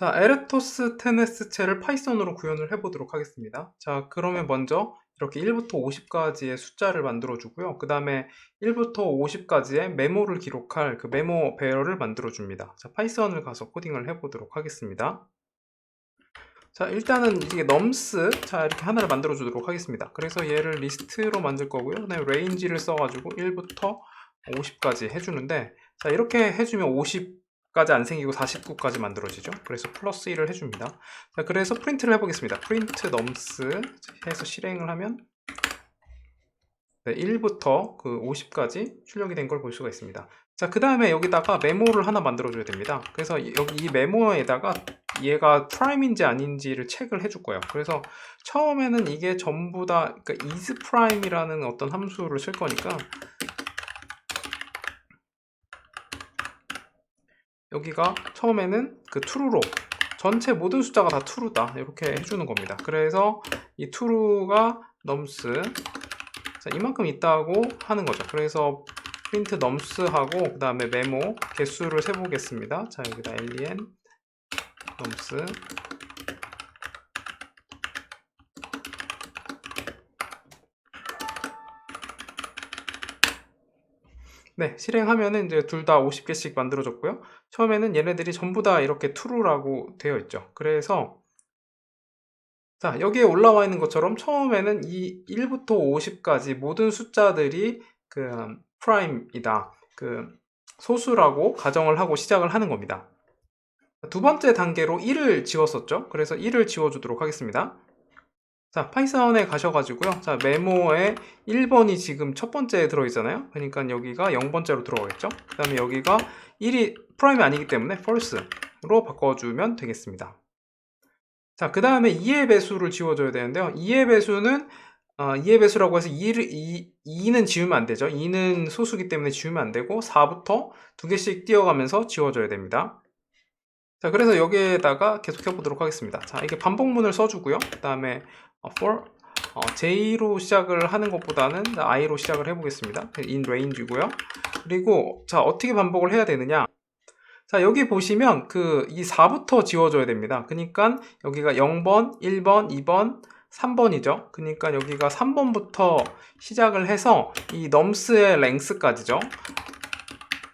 자, 에르토스테네스체를 파이썬으로 구현을 해보도록 하겠습니다. 자, 그러면 먼저 이렇게 1부터 50까지의 숫자를 만들어 주고요. 그 다음에 1부터 50까지의 메모를 기록할 그 메모 배열을 만들어 줍니다. 자, 파이썬을 가서 코딩을 해보도록 하겠습니다. 자, 일단은 이게 넘스, 자, 이렇게 하나를 만들어 주도록 하겠습니다. 그래서 얘를 리스트로 만들 거고요. 그 다음에 레인지를 써가지고 1부터 50까지 해주는데, 자, 이렇게 해주면 50까지 안 생기고 49까지 만들어지죠. 그래서 플러스 1을 해줍니다. 자, 그래서 프린트를 해보겠습니다. 프린트 넘스 해서 실행을 하면, 네, 1부터 그 50까지 출력이 된 걸 볼 수가 있습니다. 자, 그 다음에 여기다가 메모를 하나 만들어 줘야 됩니다. 그래서 여기 이 메모에다가 얘가 프라임인지 아닌지를 체크를 해줄 거예요. 그래서 처음에는 이게 전부 다 그러니까 isPrime이라는 어떤 함수를 쓸 거니까 여기가 처음에는 그 true로 전체 모든 숫자가 다 true다 이렇게 해주는 겁니다. 그래서 이 true가 nums, 자, 이만큼 있다고 하는 거죠. 그래서 프린트 넘스 하고 그 다음에 메모 개수를 세보겠습니다. 자, 여기다 len 넘스, 네, 실행하면은 이제 둘 다 50개씩 만들어졌고요. 처음에는 얘네들이 전부 다 이렇게 true라고 되어 있죠. 그래서 자, 여기에 올라와 있는 것처럼 처음에는 이 1부터 50까지 모든 숫자들이 그 prime이다, 그 소수라고 가정을 하고 시작을 하는 겁니다. 두 번째 단계로 1을 지웠었죠. 그래서 1을 지워주도록 하겠습니다. 자, 파이썬에 가셔가지고요. 자, 메모에 1번이 지금 첫 번째에 들어있잖아요. 그러니까 여기가 0번째로 들어가겠죠. 그 다음에 여기가 1이 프라임이 아니기 때문에 false로 바꿔주면 되겠습니다. 자, 그 다음에 2의 배수를 지워줘야 되는데요. 2의 배수는 2의 배수라고 해서 2는 지우면 안 되죠. 2는 소수기 때문에 지우면 안 되고 4부터 두 개씩 띄어가면서 지워줘야 됩니다. 자, 그래서 여기에다가 계속 해보도록 하겠습니다. 자, 이게 반복문을 써주고요. 그 다음에 for j로 시작을 하는 것보다는 i로 시작을 해보겠습니다. in range고요. 그리고 자, 어떻게 반복을 해야 되느냐? 자, 여기 보시면 이 4부터 지워줘야 됩니다. 그러니까 여기가 0번, 1번, 2번, 3번이죠. 그러니까 여기가 3번부터 시작을 해서 이 넘스의 length까지죠.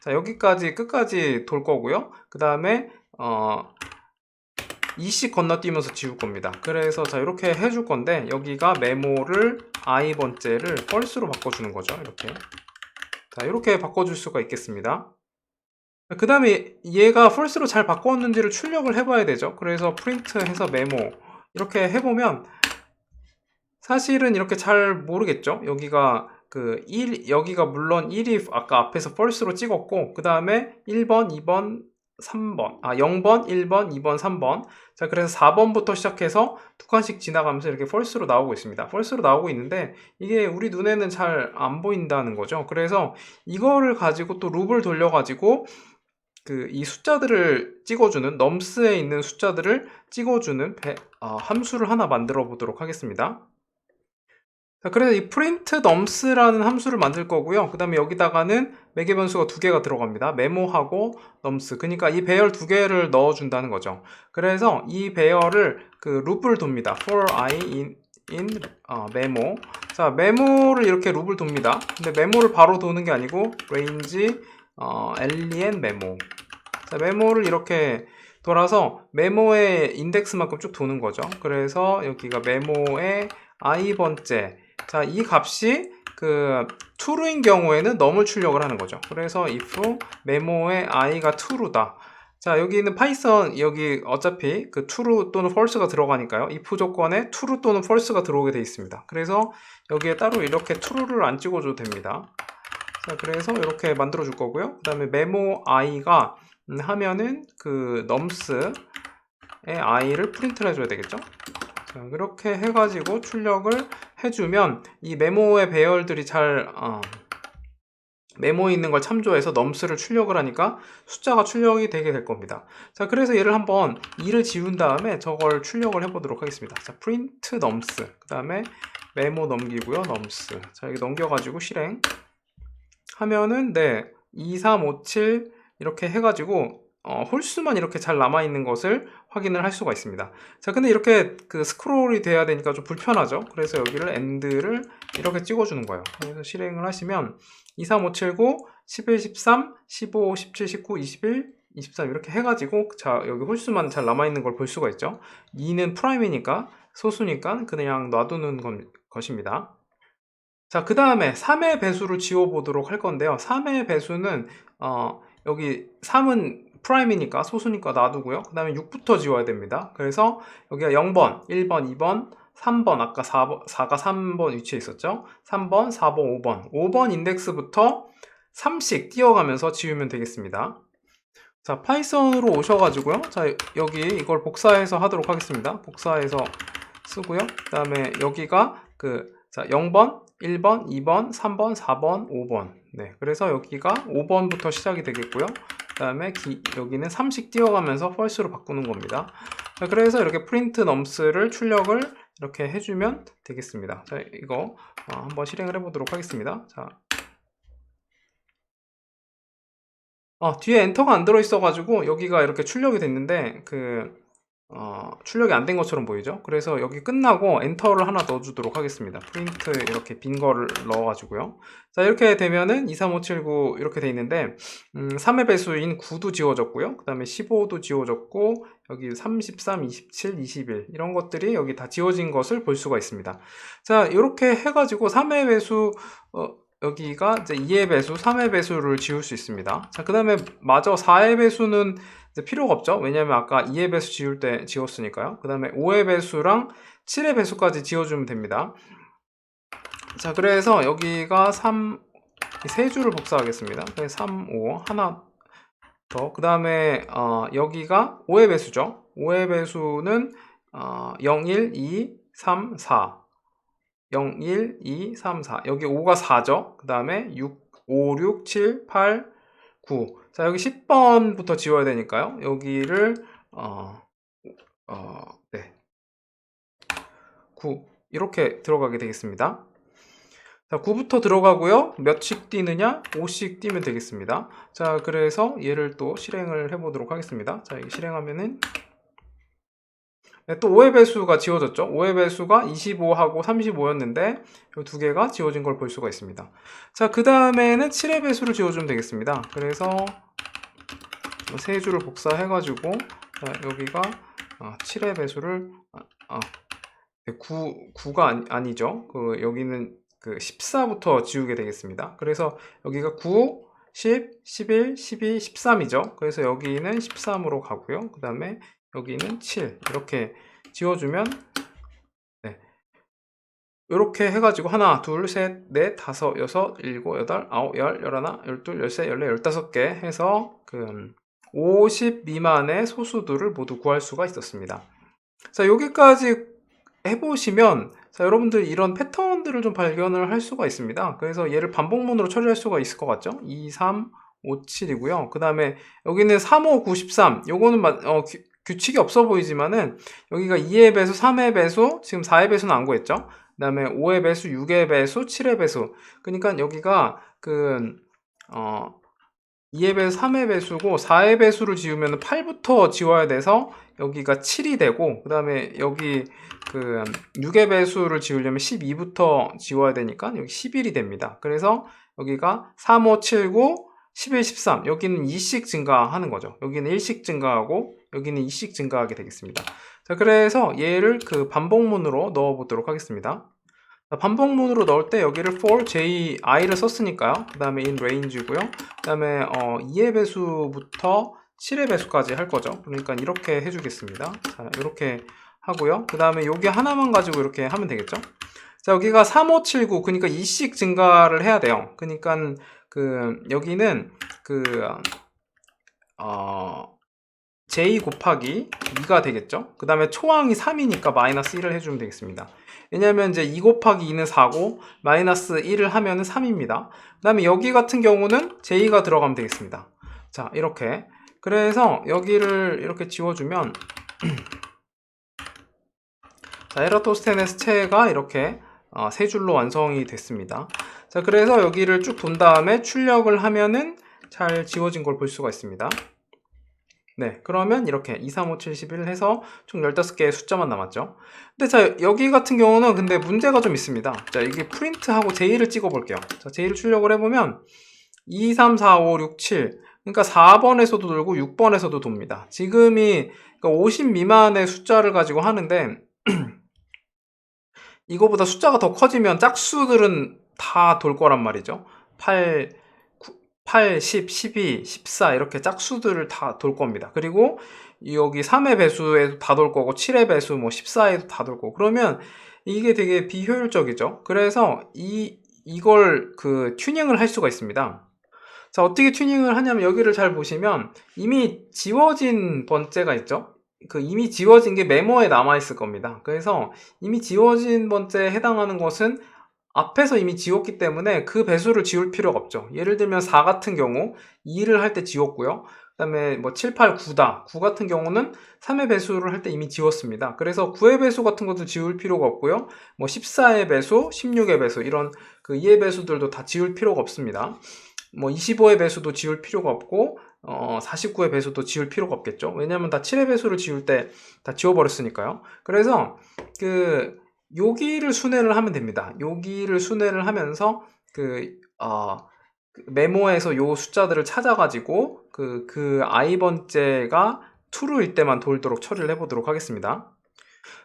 자, 여기까지 끝까지 돌 거고요. 그 다음에 2씩 건너뛰면서 지울 겁니다. 그래서 자, 이렇게 해줄 건데 여기가 메모를 i번째를 false로 바꿔주는 거죠. 이렇게. 자, 이렇게 바꿔줄 수가 있겠습니다. 그 다음에 얘가 false로 잘 바꿨는지를 출력을 해봐야 되죠. 그래서 프린트 해서 메모 이렇게 해보면 사실은 이렇게 잘 모르겠죠. 여기가 여기가 물론 1이 아까 앞에서 false로 찍었고 그 다음에 1번, 2번, 3번, 0번, 1번, 2번, 3번. 자, 그래서 4번부터 시작해서 두 칸씩 지나가면서 이렇게 false로 나오고 있습니다. false로 나오고 있는데 이게 우리 눈에는 잘 안 보인다는 거죠. 그래서 이거를 가지고 또 룹을 돌려가지고 이 숫자들을 찍어주는 넘스에 있는 숫자들을 찍어주는 함수를 하나 만들어 보도록 하겠습니다. 자, 그래서 이 print nums라는 함수를 만들 거고요. 그 다음에 여기다가는 매개 변수가 두 개가 들어갑니다. 메모하고 nums. 그러니까 이 배열 두 개를 넣어준다는 거죠. 그래서 이 배열을 룹을 돕니다. for I in memo. 자, 메모를 이렇게 룹을 돕니다. 근데 메모를 바로 도는 게 아니고 range len memo. 자, 메모를 이렇게 돌아서 메모의 인덱스만큼 쭉 도는 거죠. 그래서 여기가 메모의 i번째. 자, 이 값이 true인 경우에는 null을 출력을 하는 거죠. 그래서 if 메모의 i가 true다. 자, 여기는 파이썬 여기 어차피 true 또는 false가 들어가니까요. if 조건에 true 또는 false가 들어오게 되어 있습니다. 그래서 여기에 따로 이렇게 true를 안 찍어줘도 됩니다. 자, 그래서 이렇게 만들어 줄 거고요. 그 다음에 메모 i가 하면은 nums의 i를 프린트를 해줘야 되겠죠. 자, 그렇게 해가지고 출력을 해주면 이 메모의 배열들이 잘 메모에 있는 걸 참조해서 nums를 출력을 하니까 숫자가 출력이 되게 될 겁니다. 자, 그래서 얘를 한번 2를 지운 다음에 저걸 출력을 해보도록 하겠습니다. 자, print nums 그 다음에 메모 넘기고요, nums. 자, 여기 넘겨가지고 실행 하면은 2, 3, 5, 7 이렇게 해가지고 홀수만 이렇게 잘 남아있는 것을 확인을 할 수가 있습니다. 자, 근데 이렇게 그 스크롤이 돼야 되니까 좀 불편하죠. 그래서 여기를 end를 이렇게 찍어주는 거예요. 그래서 실행을 하시면 2, 3, 5, 7, 9, 11, 13, 15, 17, 19, 21, 23 이렇게 해가지고 자, 여기 홀수만 잘 남아있는 걸 볼 수가 있죠. 2는 프라임이니까 소수니까 그냥 놔두는 것입니다. 자, 그 다음에 3의 배수를 지워보도록 할 건데요. 3의 배수는 여기 3은 프라임이니까 소수니까 놔두고요. 그 다음에 6부터 지워야 됩니다. 그래서 여기가 0번, 1번, 2번, 3번, 아까 4가 3번 위치에 있었죠. 3번, 4번, 5번. 5번 인덱스부터 3씩 띄어가면서 지우면 되겠습니다. 자, 파이썬으로 오셔가지고요. 자, 여기 이걸 복사해서 하도록 하겠습니다. 복사해서 쓰고요. 그 다음에 여기가 자, 0번, 1번, 2번, 3번, 4번, 5번. 네, 그래서 여기가 5번부터 시작이 되겠고요. 그 다음에 여기는 3씩 띄어가면서 false로 바꾸는 겁니다. 자, 그래서 이렇게 print nums를 출력을 이렇게 해주면 되겠습니다. 자, 이거 한번 실행을 해보도록 하겠습니다. 자, 뒤에 엔터가 안 들어있어가지고 여기가 이렇게 출력이 됐는데 출력이 안 된 것처럼 보이죠? 그래서 여기 끝나고 엔터를 하나 넣어주도록 하겠습니다. 프린트 이렇게 빈 거를 넣어가지고요. 자, 이렇게 되면은 2, 3, 5, 7, 9 이렇게 돼 있는데 3의 배수인 9도 지워졌고요. 그 다음에 15도 지워졌고 여기 33, 27, 21 이런 것들이 여기 다 지워진 것을 볼 수가 있습니다. 자, 이렇게 해가지고 3의 배수 여기가 이제 2의 배수, 3의 배수를 지울 수 있습니다. 자, 그 다음에 마저 4의 배수는 이제 필요가 없죠. 왜냐면 아까 2의 배수 지울 때 지웠으니까요. 그 다음에 5의 배수랑 7의 배수까지 지워주면 됩니다. 자, 그래서 여기가 3, 세 줄을 복사하겠습니다. 그래서 3, 5, 하나 더. 그 다음에 여기가 5의 배수죠. 5의 배수는 0, 1, 2, 3, 4. 0, 1, 2, 3, 4. 여기 5가 4죠. 그 다음에 6, 5, 6, 7, 8, 9. 자, 여기 10번부터 지워야 되니까요. 여기를, 네. 9. 이렇게 들어가게 되겠습니다. 자, 9부터 들어가고요. 몇씩 띄느냐? 5씩 띄면 되겠습니다. 자, 그래서 얘를 또 실행을 해보도록 하겠습니다. 자, 이게 실행하면은, 네, 또 5의 배수가 지워졌죠. 5의 배수가 25하고 35였는데 이 두 개가 지워진 걸 볼 수가 있습니다. 자, 그 다음에는 7의 배수를 지워주면 되겠습니다. 그래서 세 줄을 복사해가지고 여기가 7의 배수를 9가 아니죠. 여기는 14부터 지우게 되겠습니다. 그래서 여기가 9, 10, 11, 12, 13이죠. 그래서 여기는 13으로 가고요. 그 다음에 여기는 7 이렇게 지워주면 네. 이렇게 해가지고 하나, 둘, 셋, 넷, 다섯, 여섯, 일곱, 여덟, 아홉, 열, 열하나, 열둘, 열세, 열네, 열다섯 개 해서 50 미만의 소수들을 모두 구할 수가 있었습니다. 자, 여기까지 해보시면 자, 여러분들 이런 패턴들을 좀 발견을 할 수가 있습니다. 그래서 얘를 반복문으로 처리할 수가 있을 것 같죠? 2, 3, 5, 7이고요. 그 다음에 여기는 3, 5, 9, 13 요거는 규칙이 없어 보이지만은 여기가 2의 배수, 3의 배수, 지금 4의 배수는 안 구했죠? 그 다음에 5의 배수, 6의 배수, 7의 배수. 그러니까 여기가 2의 배수, 3의 배수고 4의 배수를 지우면 8부터 지워야 돼서 여기가 7이 되고 그 다음에 여기 6의 배수를 지우려면 12부터 지워야 되니까 여기 11이 됩니다. 그래서 여기가 3, 5, 7, 9, 11, 13 여기는 2씩 증가하는 거죠. 여기는 1씩 증가하고 여기는 2씩 증가하게 되겠습니다. 자, 그래서 얘를 반복문으로 넣어 보도록 하겠습니다. 자, 반복문으로 넣을 때 여기를 for j, i를 썼으니까요. 그 다음에 in range고요. 그 다음에 2의 배수부터 7의 배수까지 할 거죠. 그러니까 이렇게 해주겠습니다. 자, 이렇게 하고요. 그 다음에 여기 하나만 가지고 이렇게 하면 되겠죠. 자, 여기가 3, 5, 7, 9 그러니까 2씩 증가를 해야 돼요. 그러니까 여기는 j 곱하기 2가 되겠죠. 그 다음에 초항이 3이니까 마이너스 1을 해주면 되겠습니다. 왜냐면 이제 2 곱하기 2는 4고 마이너스 1을 하면은 3입니다. 그 다음에 여기 같은 경우는 j가 들어가면 되겠습니다. 자, 이렇게. 그래서 여기를 이렇게 지워주면 자, 에라토스테네스 체가 이렇게 세 줄로 완성이 됐습니다. 자, 그래서 여기를 쭉 돈 다음에 출력을 하면은 잘 지워진 걸 볼 수가 있습니다. 네, 그러면 이렇게 2, 3, 5, 7, 11 해서 총 15개의 숫자만 남았죠. 근데 자, 여기 같은 경우는 근데 문제가 좀 있습니다. 자, 이게 프린트하고 j 를 찍어 볼게요. 자, j 를 출력을 해보면 2, 3, 4, 5, 6, 7. 그러니까 4번에서도 돌고 6번에서도 돕니다. 지금이 그러니까 50 미만의 숫자를 가지고 하는데 이거보다 숫자가 더 커지면 짝수들은 다 돌 거란 말이죠. 8, 8, 10, 12, 14 이렇게 짝수들을 다 돌 겁니다. 그리고 여기 3의 배수에도 다 돌 거고 7의 배수 뭐 14에도 다 돌 거고 그러면 이게 되게 비효율적이죠. 그래서 이걸 그 튜닝을 할 수가 있습니다. 자, 어떻게 튜닝을 하냐면 여기를 잘 보시면 이미 지워진 번째가 있죠. 그 이미 지워진 게 메모에 남아 있을 겁니다. 그래서 이미 지워진 번째에 해당하는 것은 앞에서 이미 지웠기 때문에 그 배수를 지울 필요가 없죠. 예를 들면 4 같은 경우 2를 할 때 지웠고요. 그 다음에 뭐 7, 8, 9다. 9 같은 경우는 3의 배수를 할 때 이미 지웠습니다. 그래서 9의 배수 같은 것도 지울 필요가 없고요. 뭐 14의 배수, 16의 배수 이런 그 2의 배수들도 다 지울 필요가 없습니다. 뭐 25의 배수도 지울 필요가 없고 49의 배수도 지울 필요가 없겠죠. 왜냐면 다 7의 배수를 지울 때 다 지워버렸으니까요. 그래서 그 여기를 순회를 하면 됩니다. 여기를 순회를 하면서 메모에서 요 숫자들을 찾아가지고 그 i 번째가 true일 때만 돌도록 처리를 해보도록 하겠습니다.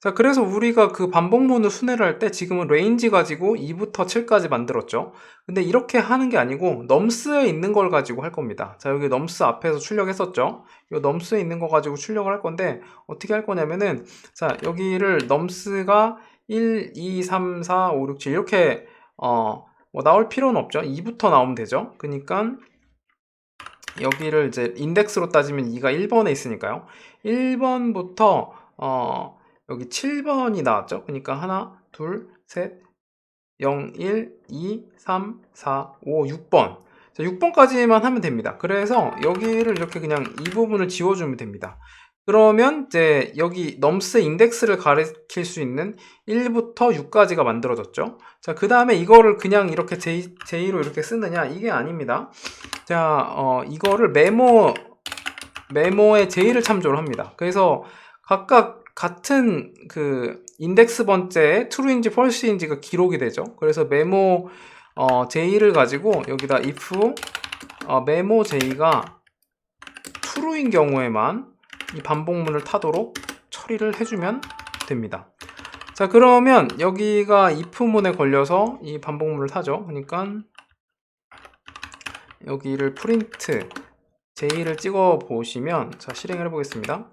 자, 그래서 우리가 그 반복문을 순회를 할 때 지금은 range 가지고 2부터 7까지 만들었죠. 근데 이렇게 하는 게 아니고 nums에 있는 걸 가지고 할 겁니다. 자, 여기 nums 앞에서 출력했었죠. 이 nums에 있는 거 가지고 출력을 할 건데 어떻게 할 거냐면은 자, 여기를 nums가 1, 2, 3, 4, 5, 6, 7 이렇게 뭐 나올 필요는 없죠. 2부터 나오면 되죠. 그러니까 여기를 이제 인덱스로 따지면 2가 1번에 있으니까요. 1번부터 여기 7번이 나왔죠. 그러니까 하나, 둘, 셋, 0, 1, 2, 3, 4, 5, 6번. 자, 6번까지만 하면 됩니다. 그래서 여기를 이렇게 그냥 이 부분을 지워주면 됩니다. 그러면 이제 여기 넘스의 인덱스를 가리킬 수 있는 1부터 6까지가 만들어졌죠. 자, 그 다음에 이거를 그냥 이렇게 J로 이렇게 쓰느냐? 이게 아닙니다. 자, 이거를 메모에 J를 참조를 합니다. 그래서 각각 같은 그 인덱스 번째에 true인지 false인지가 기록이 되죠. 그래서 메모 J를 가지고 여기다 if 메모 J가 true인 경우에만 이 반복문을 타도록 처리를 해주면 됩니다. 자, 그러면 여기가 if문에 걸려서 이 반복문을 타죠. 그러니까 여기를 print J를 찍어 보시면 자, 실행을 해보겠습니다.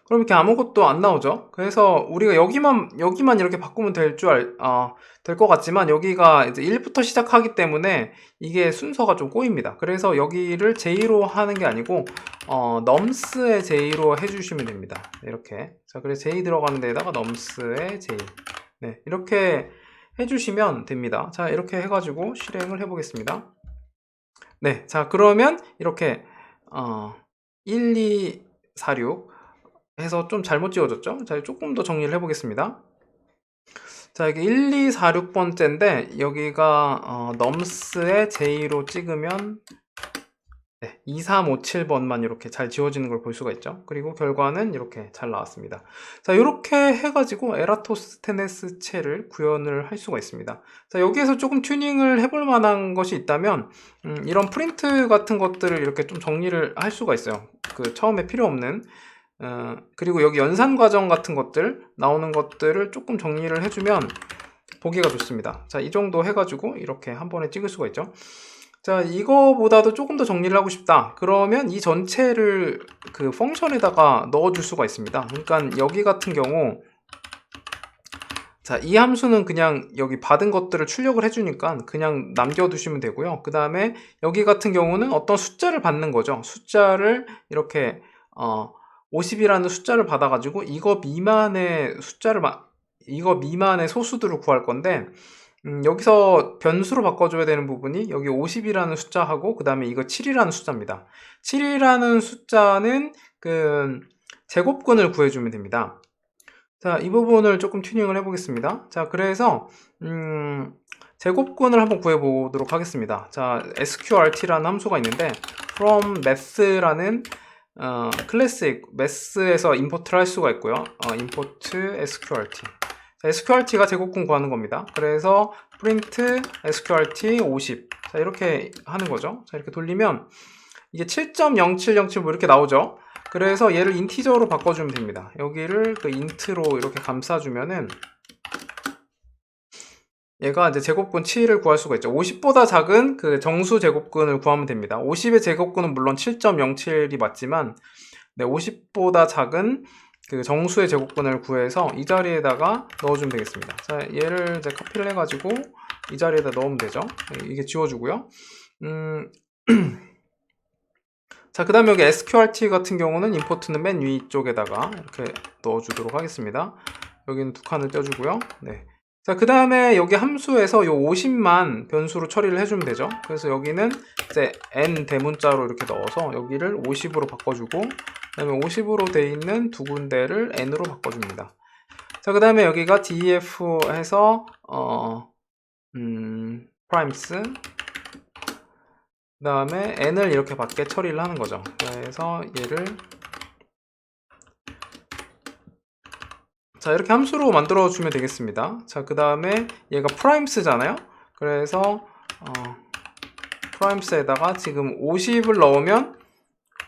그럼 이렇게 아무것도 안 나오죠. 그래서 우리가 여기만 이렇게 바꾸면 될 것 같지만 여기가 이제 1부터 시작하기 때문에 이게 순서가 좀 꼬입니다. 그래서 여기를 J로 하는 게 아니고 nums의 J로 해주시면 됩니다. 이렇게. 자, 그래서 J 들어가는 데다가 nums의 J. 네, 이렇게 해주시면 됩니다. 자, 이렇게 해가지고 실행을 해보겠습니다. 네, 자, 그러면 이렇게 1, 2, 4, 6 해서 좀 잘못 지워졌죠? 자, 조금 더 정리를 해보겠습니다. 자, 여기 1, 2, 4, 6번째인데 여기가 nums의 J로 찍으면 네, 2, 3, 5, 7번만 이렇게 잘 지워지는 걸 볼 수가 있죠. 그리고 결과는 이렇게 잘 나왔습니다. 자, 이렇게 해가지고 에라토스테네스체를 구현을 할 수가 있습니다. 자, 여기에서 조금 튜닝을 해볼 만한 것이 있다면 이런 프린트 같은 것들을 이렇게 좀 정리를 할 수가 있어요. 그 처음에 필요 없는 그리고 여기 연산 과정 같은 것들 나오는 것들을 조금 정리를 해주면 보기가 좋습니다. 자, 이 정도 해가지고 이렇게 한 번에 찍을 수가 있죠. 자, 이거보다도 조금 더 정리를 하고 싶다. 그러면 이 전체를 그 펑션에다가 넣어줄 수가 있습니다. 그러니까 여기 같은 경우 자, 이 함수는 그냥 여기 받은 것들을 출력을 해주니까 그냥 남겨두시면 되고요. 그 다음에 여기 같은 경우는 어떤 숫자를 받는 거죠. 숫자를 이렇게 50이라는 숫자를 받아가지고 이거 미만의 소수들을 구할 건데 여기서 변수로 바꿔줘야 되는 부분이 여기 50이라는 숫자하고 그 다음에 이거 7이라는 숫자입니다. 7이라는 숫자는 그 제곱근을 구해주면 됩니다. 자, 이 부분을 조금 튜닝을 해보겠습니다. 자, 그래서 제곱근을 한번 구해보도록 하겠습니다. 자, sqrt라는 함수가 있는데 from math라는 클래스 math에서 임포트를 할 수가 있고요. import sqrt. 자, sqrt가 제곱근 구하는 겁니다. 그래서 print sqrt 50. 자, 이렇게 하는 거죠. 자, 이렇게 돌리면 이게 7.0707 뭐 이렇게 나오죠. 그래서 얘를 인티저로 바꿔주면 됩니다. 여기를 그 int로 이렇게 감싸주면은 얘가 이제 제곱근 7을 구할 수가 있죠. 50보다 작은 그 정수 제곱근을 구하면 됩니다. 50의 제곱근은 물론 7.07이 맞지만, 네, 50보다 작은 그 정수의 제곱근을 구해서 이 자리에다가 넣어주면 되겠습니다. 자, 얘를 이제 카피를 해가지고 이 자리에다 넣으면 되죠. 이게 지워주고요. 자, 그 다음에 여기 sqrt 같은 경우는 임포트는 맨 위쪽에다가 이렇게 넣어주도록 하겠습니다. 여기는 두 칸을 떼주고요. 네. 자, 그 다음에 여기 함수에서 요 50만 변수로 처리를 해주면 되죠. 그래서 여기는 이제 n 대문자로 이렇게 넣어서 여기를 50으로 바꿔주고, 그 다음에 50으로 돼 있는 두 군데를 n으로 바꿔줍니다. 자, 그 다음에 여기가 def 해서 primes, 그 다음에 n을 이렇게 밖에 처리를 하는 거죠. 그래서 얘를 자, 이렇게 함수로 만들어 주면 되겠습니다. 자, 그 다음에 얘가 primes잖아요. 그래서 primes에다가 지금 50을 넣으면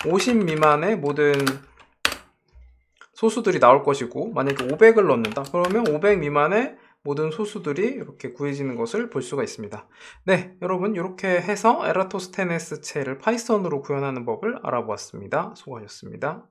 50 미만의 모든 소수들이 나올 것이고, 만약에 500을 넣는다 그러면 500 미만의 모든 소수들이 이렇게 구해지는 것을 볼 수가 있습니다. 네, 여러분 이렇게 해서 에라토스테네스체를 파이썬으로 구현하는 법을 알아보았습니다. 수고하셨습니다.